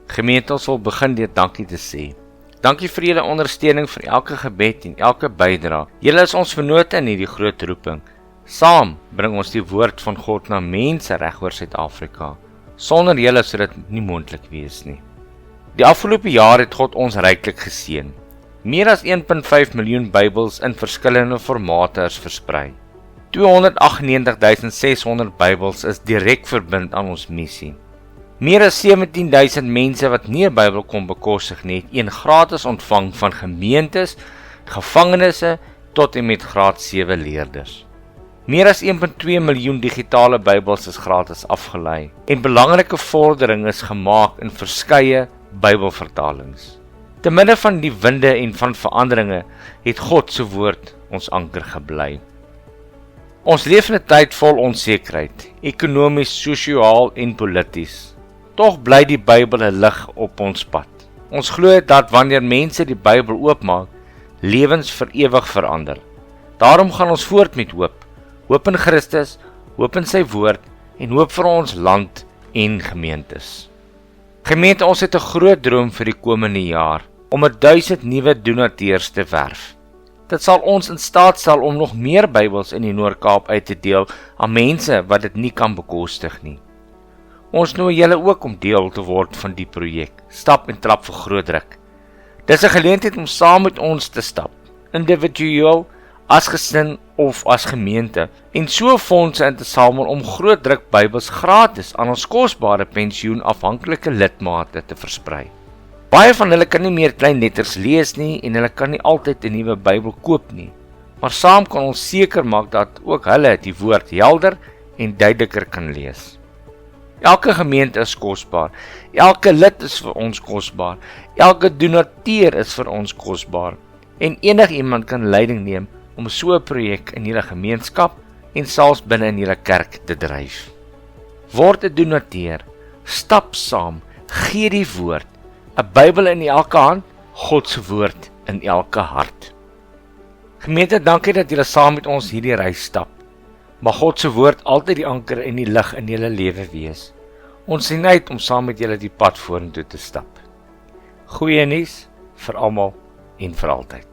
Gemeente, ons wil begin deur dankie te sê. Dankie vir julle ondersteuning vir elke gebed en elke bydrae. Julle is ons vennote in hierdie groot roeping. Saam bring ons die woord van God na mense reg oor Suid-Afrika. Sonder julle sou dit nie moontlik wees nie. Die afgelope jaar het God ons ryklik geseën. Meer as 1.5 miljoen Bybels in verskillende formate is versprei. 298.600 Bybels is direk verbind aan ons missie. Meer as 17.000 mense wat nie 'n Bybel kon bekostig nie, het een gratis ontvang van gemeentes, gevangenisse tot en met graad 7 leerders. Meer as 1.2 miljoen digitale Bybels is gratis afgelei en belangrike vordering is gemaak in verskeie Bybelvertalings. Te midde van die winde en van veranderinge het God se woord ons anker gebly. Ons leef in 'n tyd vol onsekerheid, ekonomies, sosiaal en polities. Tog bly die Bybel 'n lig op ons pad. Ons glo dat wanneer mense die Bybel oopmaak, lewens vir ewig verander. Daarom gaan ons voort met hoop. Hoop in Christus, hoop in sy woord en hoop vir ons land en gemeentes. Gemeente, ons het 'n groot droom vir die komende jaar, om 1000 nuwe donateurs te werf. Dit sal ons in staat stel om nog meer Bybels in die Noord-Kaap uit te deel aan mense wat dit nie kan bekostig nie. Ons nooi julle ook om deel te word van die projek, Stap en Trap vir Grootdruk. Dis 'n geleentheid om saam met ons te stap, individueel, as gesin of as gemeente, en so fondse in te samel om Grootdruk Bybels gratis aan ons kosbare pensioenafhanklike lidmate te versprei. Baie van hulle kan nie meer klein letters lees nie en hulle kan nie altyd 'n nuwe Bybel koop nie, maar saam kan ons seker maak dat ook hulle die woord helder en duideliker kan lees. Elke gemeente is kosbaar, elke lid is vir ons kosbaar, elke donateur is vir ons kosbaar, en enigiemand kan leiding neem om so 'n projek in julle gemeenskap en selfs binne in julle kerk te dryf. Word 'n donateur, stap saam, gee die woord, 'n Bybel in elke hand, God se woord in elke hart. Gemeente, dankie dat julle saam met ons hierdie reis stap. Mag God se woord altyd die anker en die lig in julle lewe wees. Ons sien uit om saam met julle die pad vorentoe te stap. Goeie nuus vir almal en vir altyd.